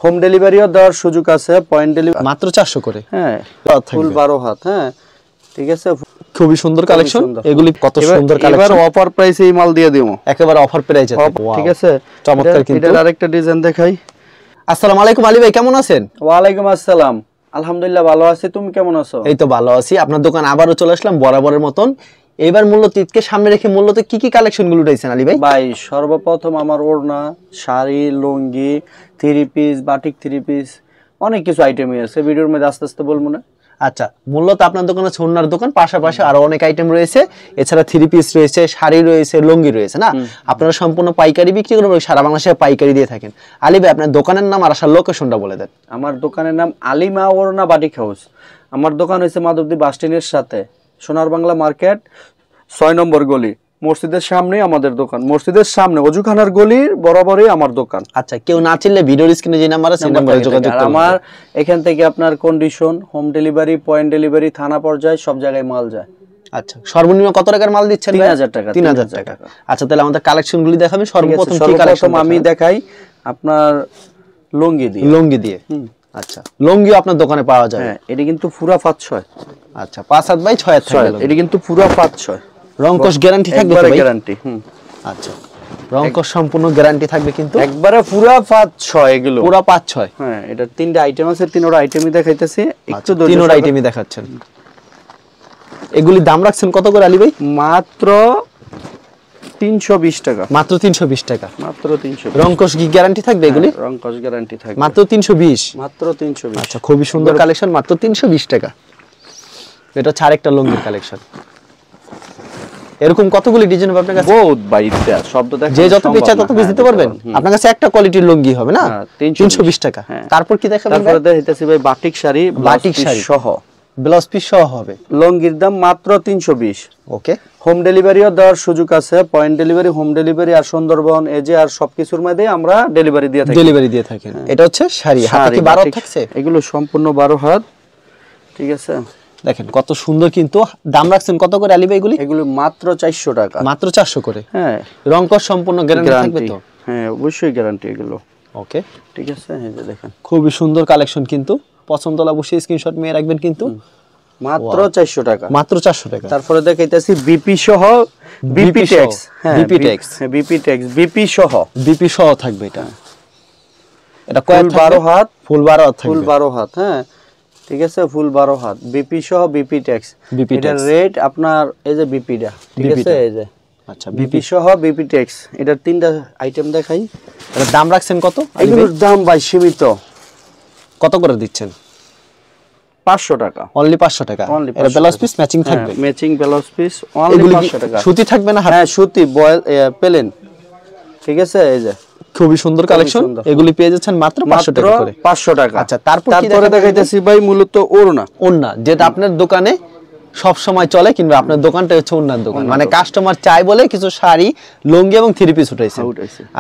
Home ডেলিভারিও দেওয়ার সুযোগ আছে, পয়েন্ট ডেলিভারি মাত্র 400 করে। হ্যাঁ, ফুল 12 হাত। হ্যাঁ ঠিক আছে, খুবই সুন্দর কালেকশন। এগুলি কত সুন্দর কালেকশন। এবার অফার প্রাইসে এই মাল দিয়ে দেব, একেবারে অফার প্রাইসে। ঠিক আছে, চমৎকার। কিন্তু এটার আরেকটা ডিজাইন দেখাই। আসসালামু আলাইকুম আলী ভাই, কেমন আছেন? ওয়া আলাইকুম আসসালাম, আলহামদুলিল্লাহ ভালো আছি, তুমি কেমন আছো? এই তো ভালো আছি। আপনার দোকান আবারও চলে আসলাম বরাবরের মতন। এবার মূলত ঈদকে সামনে রেখে মূলত কি কি কালেকশন গুলো উঠাইছেন আলী ভাই? ভাই সর্বপ্রথম আমার ওড়না, sari, lungi, three piece, batik three piece, অনেক কিছু আইটেমই আছে, ভিডিওর মধ্যে আস্তে আস্তে বলবো না। আচ্ছা, মূলত আপনার দোকানে সোনার দোকান, পাশাপাশি আরো অনেক আইটেম রয়েছে, এছাড়া থ্রি পিস রয়েছে, শাড়ি রয়েছে, লুঙ্গি রয়েছে না? আপনারা সম্পূর্ণ পাইকারি বিক্রি করেন, সারা বাংলাদেশে পাইকারি দিয়ে থাকেন। আলী ভাই, আপনার দোকানের নাম আর আসার লোকেশনটা বলে দেন। আমার দোকানের নাম আলিমা ওড়না বাটিক হাউস। আমার দোকান হচ্ছে মাধবদী বাস স্ট্যান্ডের সাথে, সোনার বাংলা মার্কেট 6 নম্বর গলি, মসজিদের সামনে আমাদের দোকান। মসজিদের সামনে অজুখানার গলির বরাবরই আমার দোকান। আচ্ছা, কেউ না চিনলে ভিডিওর স্ক্রিনে যে নাম্বার আছে সেই নম্বরে যোগাযোগ করুন। আমার এখান থেকে আপনার condition, home delivery, point delivery, থানা পর্যায়ে সব জায়গায় মাল যায়। আচ্ছা, সর্বনিম্ন কত টাকার মাল দিচ্ছেন? 3000 টাকা। 3000 টাকা। আচ্ছা, তাহলে আমাদের কালেকশন গুলি দেখাবেন। সর্বপ্রথম কি কালেকশন আমি দেখাই আপনার লুঙ্গি দিয়ে। লুঙ্গি দিয়ে। আচ্ছা, লুঙ্গিও আপনার দোকানে পাওয়া যায়? হ্যাঁ, এটা কিন্তু পুরা 5-6। আচ্ছা, 5-7 বাই 6 থাকবে। এটা কিন্তু পুরা 5-6। রংকশ গ্যারান্টি থাকবে তো ভাই? গ্যারান্টি। আচ্ছা, রংকশ সম্পূর্ণ গ্যারান্টি থাকবে কিন্তু একবারে পুরা 5-6 এগুলো। পুরা 5-6। হ্যাঁ, এটা তিনটা আইটেম আছে, তিনটা আইটেমই দেখাইতেছি। একটু তিনটা আইটেমই দেখাচ্ছেন। এগুলি দাম রাখছেন কত করে আলী ভাই? মাত্র 320 টাকা। মাত্র 320 টাকা। মাত্র 320। রংকশ কি গ্যারান্টি থাকবে এগুলি? রংকশ গ্যারান্টি থাকবে। মাত্র 320। মাত্র 320। আচ্ছা, খুবই সুন্দর কালেকশন, মাত্র 320 টাকা। এটা হচ্ছে আরেকটা লুঙ্গির কালেকশন। এরকম কতগুলি ডিজাইন হবে আপনার কাছে? বহুত বাইটা শব্দ দেখেন, যে যত বেচা তত বেচ দিতে পারবেন। আপনার কাছে একটা কোয়ালিটির লুঙ্গি হবে না? 320 টাকা। তারপর কি দেখাবেন? তারপরে দেখাইতেছি ভাই বাটিক শাড়ি, বাটিক শাড়ি সহ, ব্লাউজ পিস সহ হবে। লুঙ্গির দাম মাত্র 320। ওকে। হোম ডেলিভারিও দেওয়ার সুযোগ আছে, পয়েন্ট ডেলিভারি, হোম ডেলিভারি, আর সুন্দরবন এজে আর সবকিছুর মধ্যে আমরা ডেলিভারি দিয়ে থাকি। এটা হচ্ছে শাড়ি, হাতে কি 12 থাকছে? এগুলো সম্পূর্ণ 12 হাত। ঠিক আছে, দেখেন কত সুন্দর। কিন্তু দাম রাখছেন কত করে আলী ভাই এগুলি? এগুলো মাত্র 400 টাকা। মাত্র 400 করে। হ্যাঁ, রংকশ সম্পূর্ণ গ্যারান্টি থাকবে তো? হ্যাঁ, অবশ্যই গ্যারান্টি এগুলো। ওকে, ঠিক আছে। এই যে দেখেন খুবই সুন্দর কালেকশন, কিন্তু পছন্দ হলে অবশ্যই স্ক্রিনশট নিয়ে রাখবেন। কিন্তু মাত্র 400 টাকা। মাত্র 400 টাকা। তারপরে দেখাইতেছি বিপি সহ, বিপি ট্যাক্স। হ্যাঁ, BP tax, BP tax, BP সহ। বিপি সহ থাকবে এটা। এটা কয় 12 হাত? ফুল 12 হাত থাকবে। ফুল 12 হাত। হ্যাঁ, ঠিক আছে, ফুল 12 হাত, বিপি সহ, বিপি ট্যাক্স। এটার রেট আপনার এই যে বিপিটা, ঠিক আছে, এই যে। আচ্ছা, বিপি সহ, বিপি ট্যাক্স, এটার তিনটা আইটেম দেখাই। এর দাম রাখছেন কত? এগুলোর দাম ভাই সীমিত। কত করে দিচ্ছেন? 500 টাকা। অনলি 500 টাকা। এর ব্লাউজ পিস ম্যাচিং থাকবে? ম্যাচিং ব্লাউজ পিস অনলি 500 টাকা। সুতি থাকবে না? হ্যাঁ, সুতি, বয়েল, প্লেন। ঠিক আছে, এই যে খুবই সুন্দর কালেকশন। এগুলি পেয়ে যাচ্ছেন মাত্র 500 টাকা করে। 500 টাকা। আচ্ছা, তারপরে দেখাইতেছি ভাই মূলত ওড়না। ওড়না যেটা আপনার দোকানে সব সময় চলে, কিন্তু আপনার দোকানটা হচ্ছে ওড়নার দোকান, মানে কাস্টমার চাই বলে কিছু শাড়ি, লুঙ্গি এবং থ্রি পিস উঠাইছে।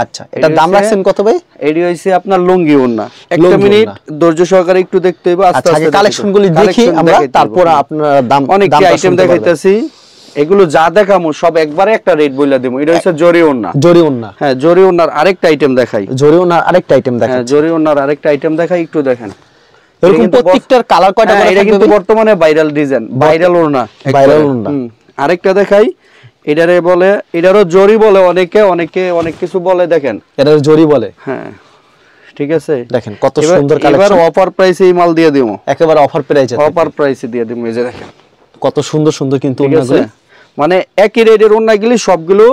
আচ্ছা, এটা দাম রাখছেন কত ভাই? এডি হইছে আপনার লুঙ্গি ওড়না। একটা মিনিট ধৈর্য সহকারে একটু দেখতে হইব। আস্তে আস্তে কালেকশনগুলি দেখি আমরা, তারপর আপনার দাম অনেক আইটেম দেখাইতেছি। এগুলো যা দেখামু সব একবারে একটা রেট বইলা দেবো। এটা হচ্ছে জরি ওড়না। জরি ওড়না। হ্যাঁ, জরি ওড়নার আরেকটা আইটেম দেখাই। জরি ওড়নার আরেকটা আইটেম দেখাই। হ্যাঁ, জরি ওড়নার আরেকটা আইটেম দেখাই, একটু দেখেন। এরকম প্রত্যেকটার কালার কয়টা করে? এটা কিন্তু বর্তমানে ভাইরাল ডিজাইন, ভাইরাল ওড়না, ভাইরাল ওড়না। আরেকটা দেখাই, এটারে বলে, এটারও জরি বলে, অনেকে অনেক কিছু বলে। দেখেন, এটার জরি বলে। হ্যাঁ, ঠিক আছে, দেখেন কত সুন্দর কালেকশন। এবার অফার প্রাইসে এই মাল দিয়ে দিমু। একেবারে অফার প্রাইসে, অফার প্রাইসে দিয়ে দিমু। এই যে দেখেন কত সুন্দর সুন্দর কিন্তু ওড়নাগুলো, মানে একই রেটের ওড়নাগুলি সবগুলো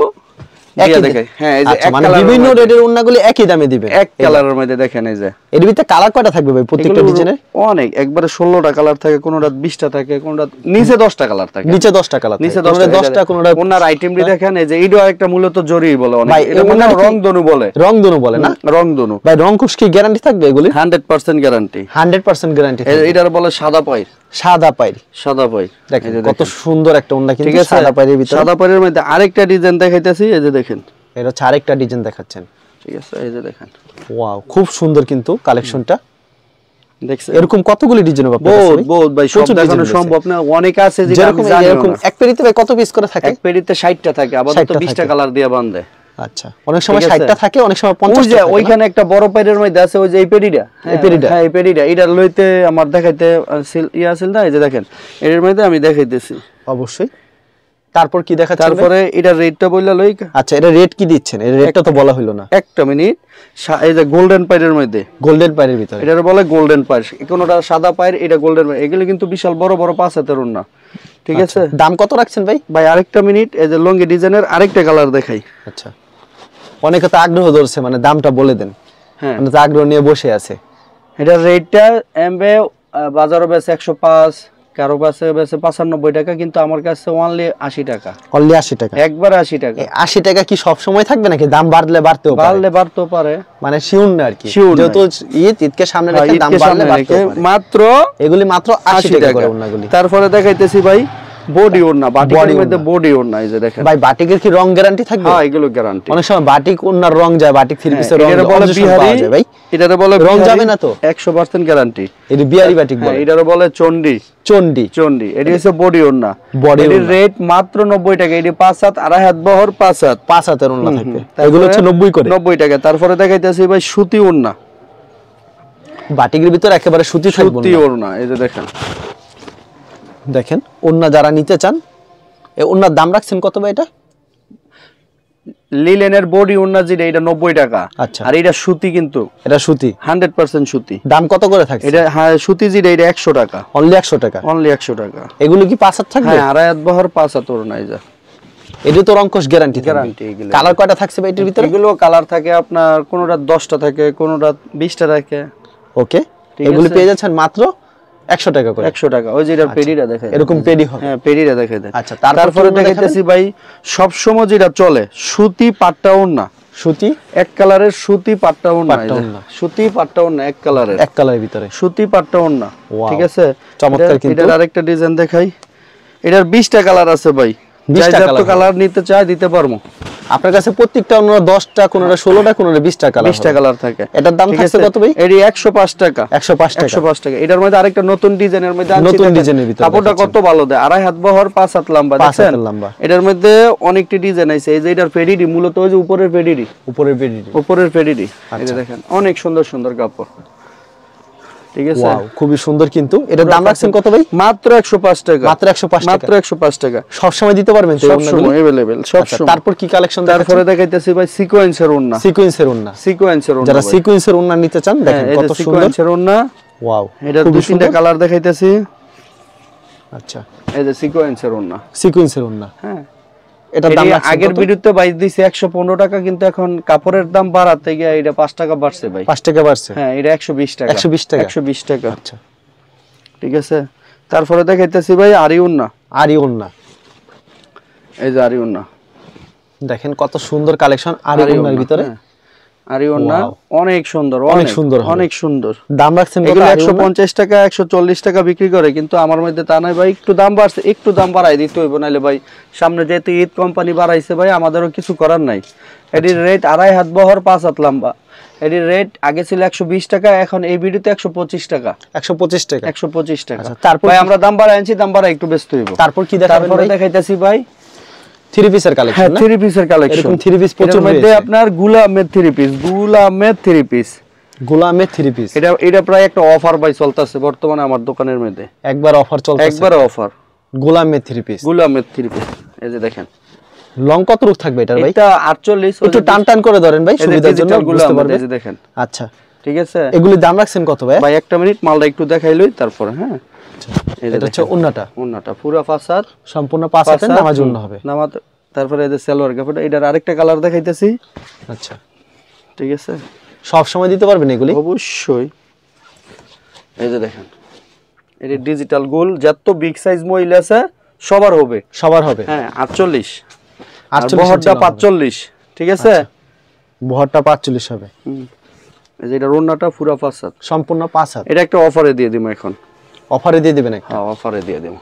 একই দেখে। হ্যাঁ, এই যে এক মানে বিভিন্ন রেটের ওড়নাগুলো একই দামে দিবেন, এক কালারের মধ্যে। দেখেন, এই যে এর ভিতরে কালার কয়টা থাকবে ভাই প্রত্যেকটা ডিজাইনের? অনেক, একবারে 16টা কালার থাকে, কোনটা 20টা থাকে, কোনটা নিচে 10টা কালার থাকে। নিচে 10টা কালার, নিচে 10টা, কোনটা ওনার আইটেমটি দেখেন। এই যে এইটা একটা মূলত জরি বলে, অনেক এটা মানে রংধনু বলে। রংধনু বলে না? রংধনু। ভাই রংকশ কি গ্যারান্টি থাকবে এগুলি? 100% গ্যারান্টি। 100% গ্যারান্টি। এটার বলে সাদা পাই। সাদা পাই, সাদা পাই। দেখেন কত সুন্দর একটা ওড়না কিন্তু সাদা পাইয়ের ভিতরে। সাদা পাইয়ের মধ্যে আরেকটা ডিজাইন দেখাইতেছি, এই যে দেখেন। এটা হচ্ছে আরেকটা ডিজাইন দেখাচ্ছেন। ঠিক আছে, এই যে দেখেন। ওয়াও, খুব সুন্দর কিন্তু কালেকশনটা। দেখছেন এরকম কতগুলি ডিজাইন হবে আপনার কাছে? বহুত ভাই, সব দেখানো সম্ভব না। অনেক আছে যে আমি জানি। এরকম এক পেড়িতে ভাই কত পিস করে থাকে? এক পেড়িতে 60টা থাকে, আবার তো 20টা কালার দিয়ে বাঁধে। আচ্ছা, অনেক সময় ঠিক আছে? 60টা থাকে, অনেক সময় ওই 50টা যে থাকে। ওইখানে একটা বড় পাইরের মধ্যে আছে ওই যে এই পেডিটা, এই পেডিটা? হ্যাঁ এই পেডিটা, এটা লইতে আমার দেখাইতে ইয়া ছিল না, এই যে দেখেন এর মধ্যে আমি দেখাইতেছি। অবশ্যই। তারপর কি দেখাচ্ছেন? তারপরে এটা রেটটা বললা লই। আচ্ছা, এটা রেট কি দিচ্ছেন? এর রেটটা তো বলা হলো না। একটা মিনিট। এই যে গোল্ডেন পাইরের মধ্যে, গোল্ডেন পাইরের ভিতরে এটার বলে গোল্ডেন পাইর, কোনটা সাদা পাইর, এটা গোল্ডেন পাইর, এগুলো কিন্তু বিশাল বড় বড় 5 হাতের ওন্না। ঠিক আছে, দাম কত রাখছেন ভাই? ভাই আরেকটা মিনিট, এই যে লঙ্গি ডিজাইনের আরেকটা কালার দেখাই। আচ্ছা, অনেকে তো আগ্রহ ধরছে, মানে দামটা বলে দেন। হ্যাঁ, মানে তো আগ্রহ নিয়ে বসে আছে। এটার রেটটা এমবে বাজারে বেচে 105, কারো কাছে বেচে 95 টাকা, কিন্তু আমার কাছে অনলি 80 টাকা। অনলি 80 টাকা? একবার 80 টাকা। 80 টাকা কি সব সময় থাকবে নাকি দাম বাড়লে বাড়তেও পারে? বাড়লে বাড়তেও পারে, মানে শিওর না আর কি। Sure যেহেতু ঈদকে সামনে রেখে দাম বাড়লে বাড়তেও পারে। মাত্র এগুলি মাত্র 80 টাকা করে টাকা। ওন্নাগুলি। তারপরে দেখাইতেছি ভাই বডি ওন্না, বাটিকের মধ্যে বডি ওন্না, এই যে দেখেন ভাই বাটিকের কি রং গ্যারান্টি থাকবে? হ্যাঁ, এগুলো গ্যারান্টি। অনেক সময় বাটিক ওন্নার রং যায়, বাটিক থ্রি পিসের রং এটারে বলে বিহারি, ভাই এটারে বলে রং বিহারি, যাবে না তো? 100% গ্যারান্টি। এটা বিহারি বাটিক বলে। এটারে বলে চন্ডি। চন্ডি, চন্ডি, এটি হচ্ছে বডি ওন্না। বডি এর রেট মাত্র 90 টাকা। এটি 5 হাত, আড়াই হাত বহর, 5 হাত, 5 হাতের ওন্না থাকবে। এগুলো হচ্ছে 90 করে। 90 টাকা। তারপরে দেখাইতেছি ভাই সুতি ওন্না, বাটিকের ভিতর একেবারে সুতি থাকবে। সুতি ওন্না, এই যে দেখেন। দেখেন ওন্না যারা নিতে চান, এই ওন্নার দাম রাখছেন কত ভাই? এটা লিলেনের বডি ওন্না যেটা, এটা 90 টাকা। আচ্ছা, আর এটা সুতি, কিন্তু এটা সুতি 100% সুতি। দাম কত করে থাকছে? এটা হ্যাঁ সুতি যেটা, এটা 100 টাকা। অনলি 100 টাকা? অনলি 100 টাকা। এগুলো কি 5 হাত থাকবে? হ্যাঁ, আড়াই হাত বহর, 5 হাত ওন্না, এই যে এটি তো রংকশ গ্যারান্টি। গ্যারান্টি। এগুলো কালার কয়টা থাকছে ভাই এটার ভিতরে? এগুলো কালার থাকে আপনার কোনটা 10টা থাকে, কোনটা 20টা থাকে। ওকে, এগুলো পেয়ে যাচ্ছেন মাত্র 100 টাকা করে। 100 টাকা। ওই যে এটার পেডিটা দেখেন, এরকম পেডি হবে। হ্যাঁ পেডিটা দেখে দেন। আচ্ছা, তারপরে দেখাইতেছি ভাই সব সময় যেটা চলে, সুতি পাট্টা ওন্না। সুতি এক কালারের সুতি পাট্টা ওন্না, পাট্টা ওড়না। সুতি পাট্টা ওন্না এক কালারের, এক কালারের ভিতরে সুতি পাট্টা ওন্না। Wow, ঠিক আছে, চমৎকার। কিন্তু এটার আরেকটা ডিজাইন দেখাই। এটার 20টা কালার আছে ভাই, 20টা যত কালার নিতে চাই দিতে পারবো। আপনার কাছে প্রত্যেকটা অন্য 10টা, কোনটা 16টা, কোনটা 20টা কালার। 20টা কালার থাকে। এটার দাম থাকছে কত ভাই? এটি 105 টাকা। 105 টাকা। 105 টাকা। এটার মধ্যে আরেকটা নতুন ডিজাইনের মধ্যে আনছি, নতুন দেখেন ডিজাইনের ভিতরে কাপড়টা কত ভালো দেয়, আড়াই হাত বহর, 5 হাত লম্বা। 5 দেখছেন হাতের লম্বা। এটার মধ্যে অনেকটি ডিজাইন আছে। এই যে এটার পেডিডি, মূলত ওই যে উপরের পেডিডি, উপরের পেডি। উপরের পেডিডি, এই যে দেখেন অনেক সুন্দর সুন্দর কাপড়। ঠিক আছে, ওয়াও, খুবই সুন্দর। কিন্তু এটার দাম রাখছেন কত ভাই? মাত্র 105 টাকা। মাত্র 105 টাকা। মাত্র 105 টাকা। সব সময় দিতে পারবেন তো? সব সময় अवेलेबल, সব সময়। তারপর কি কালেকশন? তারপরে দেখাইতেছি ভাই সিকোয়েন্সের ওন্না। সিকোয়েন্সের ওন্না। সিকোয়েন্সের ওন্না, যারা সিকোয়েন্সের ওন্না নিতে চান, দেখেন কত সুন্দর সিকোয়েন্সের ওন্না। ওয়াও, এটা দুই তিনটা কালার দেখাইতেছি। আচ্ছা, এই যে সিকোয়েন্সের ওন্না, সিকোয়েন্সের ওন্না। হ্যাঁ এটার দাম রাখছেন আগের কত? ভিডিওতে বাইরে দিছি 115 টাকা, কিন্তু এখন কাপড়ের দাম বাড়াতে গিয়ে এটা 5 টাকা বাড়ছে ভাই। 5 টাকা বাড়ছে? হ্যাঁ, এটা 120 টাকা। 120 টাকা? 120 টাকা। আচ্ছা, ঠিক আছে। তারপরে দেখাইতেছি ভাই আরি ওন্না। আরি ওন্না, এই যে আরি ওন্না, দেখেন কত সুন্দর কালেকশন আরি ওন্নার ভিতরে। আরি ওন্না অনেক সুন্দর, অনেক সুন্দর, অনেক সুন্দর। দাম রাখছেন কত? এগুলো 150 টাকা, 140 টাকা বিক্রি করে, কিন্তু আমার মধ্যে তা নাই ভাই, একটু দাম বাড়ছে, একটু দাম বাড়াই দিতে হইব, নাহলে ভাই সামনে যেহেতু ঈদ কোম্পানি বাড়াইছে ভাই, আমাদেরও কিছু করার নাই। এটির রেট আড়াই হাত বহর, 5 হাত লম্বা। এটির রেট আগে ছিল 120 টাকা, এখন এই ভিডিওতে 125 টাকা। 125 টাকা? 125 টাকা। তারপর ভাই আমরা দাম বাড়াই আনছি, দাম বাড়াই একটু ব্যস্ত হইব। তারপর কি দেখাবেন তারপরে ভাই? দেখাইতেছি ভাই থ্রি পিসের কালেকশন। হ্যাঁ, থ্রি পিসের কালেকশন। এরকম থ্রি পিস প্রচুর এর মধ্যে রয়েছে। আপনার গুলামের থ্রি পিস, গুলামের থ্রি পিস, গোলামের থ্রি পিস। এটা প্রায় একটা অফার ভাই চলতেছে বর্তমানে আমার দোকানের মধ্যে। একবার অফার চলতেছে? একবার অফার, গোলামের থ্রি পিস, গুলামের থ্রি পিস। এই যে দেখেন লং কত রূপ থাকবে এটার ভাই? এটা 48। একটু টান টান করে ধরেন ভাই, সুবিধার জন্য বুঝতে পারবেন। এই যে দেখেন। আচ্ছা, ঠিক আছে। এগুলির দাম রাখছেন কত ভাই? ভাই একটা মিনিট, মালটা একটু দেখাই লই তারপরে। হ্যাঁ, এই যে এটা হচ্ছে ওন্নাটা। ওন্নাটা পুরো 5 হাত, সম্পূর্ণ 5 হাতে নামাজ জন্য হবে। নামাজ। তারপরে এই যে সালোয়ার কাপড়টা, এটার আরেকটা কালার দেখাইতেছি। আচ্ছা, ঠিক আছে। সব সময় দিতে পারবেন এগুলি? অবশ্যই। এই যে দেখেন, এটা ডিজিটাল গোল, যত বিগ সাইজ মহিলা আছে সবার হবে, সবার হবে। হ্যাঁ 48, আর 48 বহরটা 45। ঠিক আছে, বহরটা 45 হবে। এই যে এটা ওন্নাটা পুরো 5 হাত, সম্পূর্ণ 5 হাত। এটা একটা অফারে দিয়ে দিমু এখন। অফারে দিয়ে দিবেন একটা? হ্যাঁ, অফারে দিয়ে দিমু।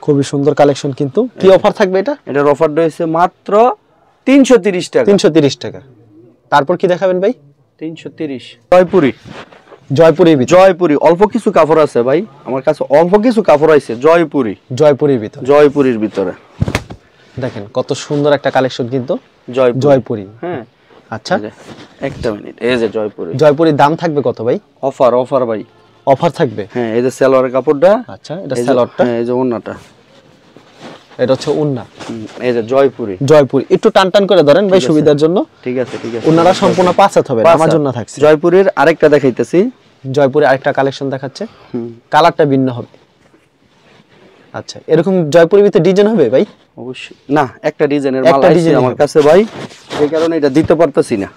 খুবই সুন্দর কালেকশন। কিন্তু কি অফার থাকবে এটা? এটার অফারটা হইছে মাত্র 330 টাকা। 330 টাকা। তারপর কি দেখাবেন ভাই? 330 জয়পুরি। জয়পুরি ভিতর? জয়পুরি অল্প কিছু কাপড় আছে ভাই আমার কাছে, অল্প কিছু কাপড় আছে জয়পুরি। জয়পুরির ভিতর? জয়পুরির ভিতরে দেখেন কত সুন্দর একটা কালেকশন। কিন্তু জয়পুরি। হ্যাঁ আচ্ছা, একটা মিনিট, এই যে জয়পুরি। জয়পুরির দাম থাকবে কত ভাই? অফার ভাই, অফার থাকবে। হ্যাঁ, এই যে সালোয়ারের কাপড়টা। আচ্ছা, এটা সালোয়ারটা। হ্যাঁ, এই যে ওন্নাটা, এটা হচ্ছে ওন্না। এই যে জয়পুরি। জয়পুরি একটু টান করে ধরেন ভাই সুবিধার জন্য। ঠিক আছে। ওন্নাটা সম্পূর্ণ 5 হাত হবে, আমার জন্য থাকছে। জয়পুরের আরেকটা দেখাইতেছি। জয়পুরে আরেকটা কালেকশন দেখাচ্ছে, কালারটা ভিন্ন হবে। আচ্ছা, এরকম জয়পুরের ভিতরে ডিজাইন হবে ভাই? অবশ্যই না, একটা ডিজাইনের মাল আছে আমার কাছে ভাই, এই কারণে এটা দিতে পারতেছি না।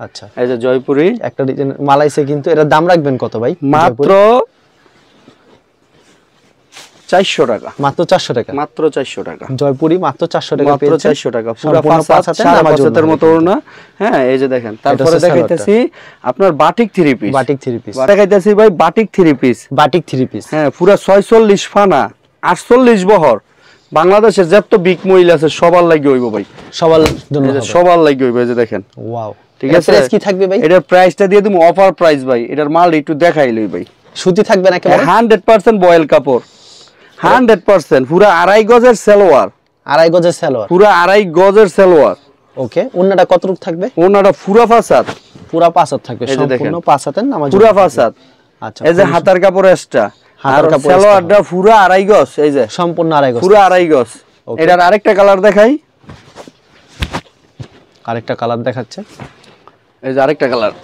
আচ্ছা, এই যে জয়পুরি একটা ডিজাইন মাল আছে, কিন্তু এর দাম রাখবেন কত ভাই? মাত্র 400 টাকা। মাত্র 400 টাকা। মাত্র 400 টাকা। জয়পুরি মাত্র 400 টাকা পেয়েছেন। মাত্র 400 টাকা। পুরো 5 মতো না। হ্যাঁ, এই যে দেখেন। তারপরে দেখাইতেছি আপনার বাটিক 3 পিস। বাটিক 3 পিস দেখাইতেছি ভাই, বাটিক 3 পিস। Batik 3 piece. হ্যাঁ, পুরো 46 ফানা, 48 বহর। বাংলাদেশের যত বিগ মহিলা আছে সবার লাগি হইব ভাই, সবার জন্য হবে, সবার লাগি হইব। এই যে দেখেন। ওয়াও, ঠিক আছে। প্রাইস কি থাকবে ভাই? এটার প্রাইসটা দিয়ে দিমু অফার প্রাইস ভাই। এটার মাল একটু দেখাইলই ভাই। সুতি থাকবে না একেবারে? 100% বয়েল কাপড়, 100%। পুরো 2.5 গজের সালোয়ার। 2.5 গজের সালোয়ার। পুরো 2.5 গজের সালোয়ার। ওকে, ওন্নাটা কতটুকু থাকবে? ওন্নাটা পুরো 5 হাত। পুরো 5 হাত থাকবে, সম্পূর্ণ 5 হাতের নামাজ। পুরো 5 হাত। আচ্ছা, এই যে হাতার কাপড় এক্সট্রা, আর সালোয়ারটা পুরো 2.5 গজ। এই যে সম্পূর্ণ 2.5 গজ। পুরো 2.5 গজ। এটার আরেকটা কালার দেখাই। আরেকটা কালার দেখাচ্ছে, এই যে আরেকটা কালার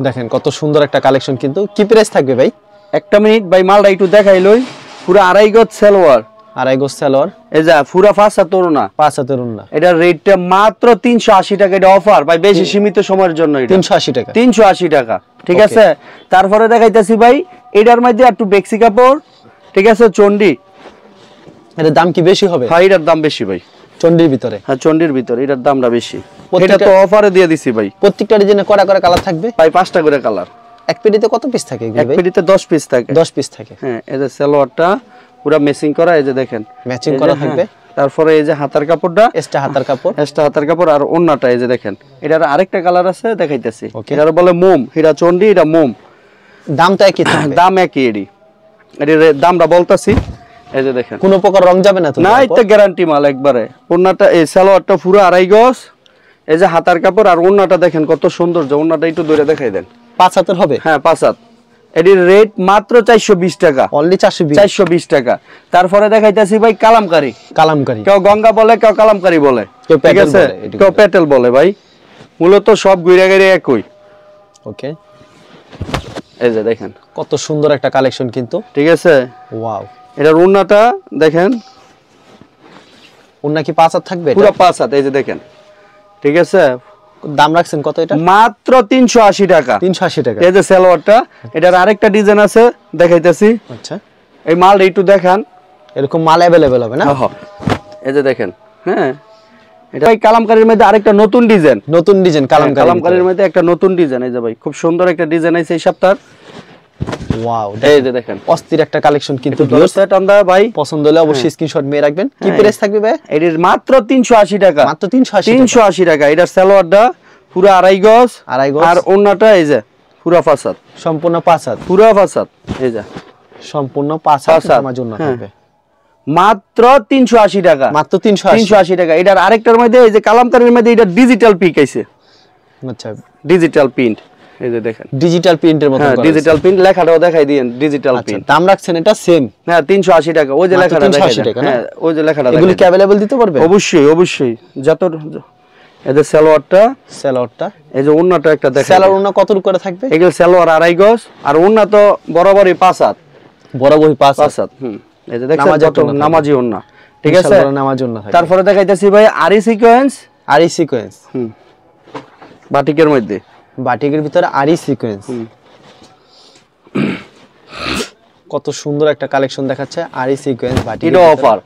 দেখেন কত সুন্দর একটা কালেকশন। কিন্তু কি প্রাইস থাকবে ভাই? একটা মিনিট ভাই, মালটা একটু দেখাইলই। পুরো 2.5 গজ সালোয়ার। 2.5 গজ সালোয়ার। এই যে পুরো 5 হাত ওড়না। 5 হাতের ওড়না। এটার রেটটা মাত্র 380 টাকা। এটা অফার ভাই, বেশি সীমিত সময়ের জন্য। এটা 380 টাকা। 380 টাকা। ঠিক আছে। তারপরে দেখাইতেছি ভাই, এটার মধ্যে একটু বেক্সি কাপড়। ঠিক আছে, চন্ডি। এটার দাম কি বেশি হবে? হ্যাঁ, এটার দাম বেশি ভাই। চন্ডির ভিতরে? হ্যাঁ, চন্ডির ভিতরে এটার দামটা বেশি। এটা তো অফারে দিয়ে দিছি ভাই। প্রত্যেকটা ডিজাইনে কয়টা করে কালার থাকবে ভাই? 5টা করে কালার। এক পেটিতে কত পিস থাকে এক পেটিতে 10 পিস থাকে। 10 পিস থাকে। হ্যাঁ, এই যে সালোয়ারটা পুরো ম্যাচিং করা। এই যে দেখেন, ম্যাচিং করা থাকবে। তারপরে এই যে হাতার কাপড়টা, এক্সট্রা হাতার কাপড়। এক্সট্রা হাতার কাপড়। আর ওন্নাটা এই যে দেখেন। এটার আরেকটা কালার আছে, দেখাইতেছি। এটার বলে মোম। এটা চন্ডি, এটা মোম। দাম তো একই থাকবে? দাম একই। এটার দামটা বলতাছি। এই যে দেখেন, কোনো প্রকার রং যাবে না তো? না, এটা গ্যারান্টি মাল একবারে। ওন্নাটা, এই সালোয়ারটা পুরো 2.5 গজ। এই যে হাতার কাপড় আর ওন্নাটা দেখেন কত সুন্দর। যে ওন্নাটা একটু ধরে দেখাই দেন। 5 হাতের হবে? হ্যাঁ, 5 হাত। এটির রেট মাত্র 420 টাকা। অনলি 420 টাকা। তারপরে দেখাইতেছি ভাই কালামকারী। কালামকারী, কেউ গঙ্গা বলে, কেউ কালামকারী বলে, ঠিক আছে, কেউ পেটেল বলে ভাই। মূলত সব গুইরা গেড়ে একই। ওকে, এই যে দেখেন কত সুন্দর একটা কালেকশন কিন্তু। ঠিক আছে। ওয়াও, এটার ওন্নাটা দেখেন। ওন্না কি 5 হাত থাকবে? পুরো 5 হাত। এই যে দেখেন। ঠিক আছে। দাম রাখছেন কত এটা? মাত্র 380 টাকা। 380 টাকা। এই যে সালোয়ারটা, এটার আরেকটা ডিজাইন আছে, দেখাইতেছি। আচ্ছা, এই মালটা একটু দেখান। এরকম মাল अवेलेबल হবে না? হ্যাঁ, এই যে দেখেন। হ্যাঁ, এটা ভাই কালামকারীর মধ্যে আরেকটা নতুন ডিজাইন। নতুন ডিজাইন কালামকারীর মধ্যে একটা নতুন ডিজাইন। এই যে ভাই, খুব সুন্দর একটা ডিজাইন আছে এই সপ্তাহ। ওয়াও, এই যে দেখেন, অস্থির একটা কালেকশন কিন্তু। সেট আমরা ভাই পছন্দ হলে অবশ্যই স্ক্রিনশট মেরে রাখবেন। কি প্রাইস থাকবে ভাই? এটির মাত্র 380 টাকা। মাত্র 380 380 টাকা। এটার সালোয়ারটা পুরো 2.5 গজ। 2.5 গজ। আর ওন্নাটা এই যে পুরো 5 হাত। সম্পূর্ণ 5 হাত। পুরো 5 হাত। এই যে সম্পূর্ণ 5 হাত আমার জন্য থাকবে। মাত্র 380 টাকা। মাত্র 380 টাকা। এটার আরেকটার মধ্যে এই যে কালামকারীর মধ্যে এটা ডিজিটাল পিক আইছে। আচ্ছা, ডিজিটাল প্রিন্ট। এই যে দেখেন, ডিজিটাল প্রিন্টের মতো। হ্যাঁ, ডিজিটাল প্রিন্ট। লেখাটাও দেখাই দিয়েন, ডিজিটাল প্রিন্ট। দাম রাখছেন এটা সেম? হ্যাঁ, 380 টাকা। ওই যে লেখাটা দেখাই দেন। হ্যাঁ, ওই যে লেখাটা। এগুলো কি अवेलेबल দিতে পারবে? অবশ্যই, অবশ্যই। যত এই যে সালোয়ারটা, এই যে ওন্নাটা একটা দেখেন। সালোয়ার ওন্না কত করে থাকবে? এগুলো সালোয়ার 2.5 গজ। আর ওন্না তো বরাবরই 5 হাত। বরাবরই 5 হাত। এই যে দেখেন, নামাজি ওন্না। ঠিক আছে। নামাজি ওন্না থাকে। তারপরে দেখাইতেছি ভাই আরি সিকোয়েন্স। আরি সিকোয়েন্স। বাটিকের মধ্যে, বাটিকের ভিতরে আরি সিকোয়েন্স। কত সুন্দর একটা কালেকশন দেখাচ্ছে আরি সিকোয়েন্স বাটিক। এটা অফার।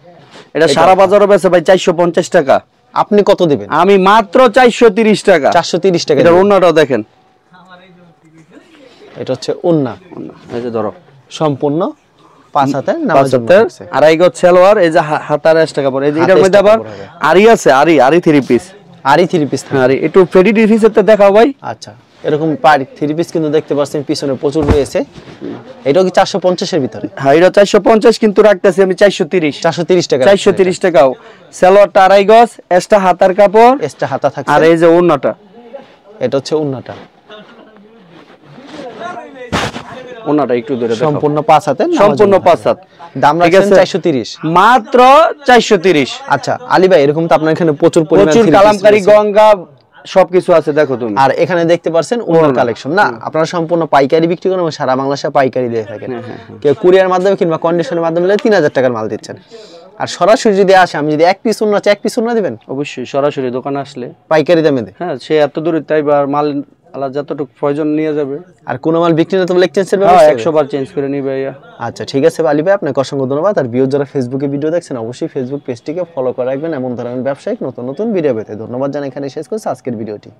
এটা সারা বাজারে বেচে ভাই 450 টাকা। আপনি কত দিবেন? আমি মাত্র 430 টাকা। 430 টাকা। এটা ওন্নাটাও দেখেন। এটা হচ্ছে ওন্না। এই যে ধরো, সম্পূর্ণ 5 হাতের নামাজ। 2.5 গজ সালোয়ার। এই যে হাতার এক্সট্রা কাপড়। এই যে এটার মধ্যে আবার আরি আছে। আরি 3 পিস। আরি 3 পিস। আরি একটু ফেডি ডিফিসের তে দেখাও ভাই। আচ্ছা, এরকম থ্রি পিস কিন্তু দেখতে পাচ্ছেন পিছনে প্রচুর রয়েছে। এটাও কি 450 এর ভিতরে? হ্যাঁ এটা 450 কিন্তু রাখতেছি আমি 430 টাকা। 430 টাকাও। সালোয়ারটা আড়াই গজ, এক্সট্রা হাতার কাপড়, এক্সট্রা হাতা থাকছে। আর এই যে ওড়নাটা, এটা হচ্ছে ওড়নাটা। ওড়নাটা একটু ধরে দেখো, সম্পূর্ণ 5 হাতে, সম্পূর্ণ 5 হাত। দাম রাখছেন 430, মাত্র 430। আচ্ছা আলী ভাই, এরকম তো আপনার এখানে প্রচুর পরিমাণ প্রচুর কালামকারী গঙ্গা সবকিছু আছে দেখো তুমি। আর এখানে দেখতে পাচ্ছেন ওনার কালেকশন না, আপনারা সম্পূর্ণ পাইকারি বিক্রি করেন এবং সারা বাংলাদেশে পাইকারি দিয়ে থাকেন। কেউ কুরিয়ার মাধ্যমে কিংবা কন্ডিশনের মাধ্যমে নিলে 3000 টাকার মাল দিচ্ছেন। আর সরাসরি যদি আসে, আমি যদি এক পিস ওড়না চাই, এক পিস ওড়না দিবেন? অবশ্যই সরাসরি দোকানে আসলে পাইকারি দামে দেয়। হ্যাঁ, সে এত দূরে তাই বা মাল আলা যতটুকু প্রয়োজন নিয়ে যাবে। আর কোনো মাল বিক্রি না তো এক্সচেঞ্জের ব্যবস্থা ব্যবস্থা 100 বার চেঞ্জ করে নিবে। আচ্ছা ঠিক আছে আলী ভাই, আপনাকে অসংখ্য ধন্যবাদ। আর ভিউয়ার যারা ফেসবুকে ভিডিও দেখছেন, অবশ্যই ফেসবুক পেজটিকে ফলো করে রাখবেন এমন ধরনের ব্যবসায়িক নতুন নতুন ভিডিও পেতে। ধন্যবাদ জানাই, এখানে শেষ করছি আজকের ভিডিওটি।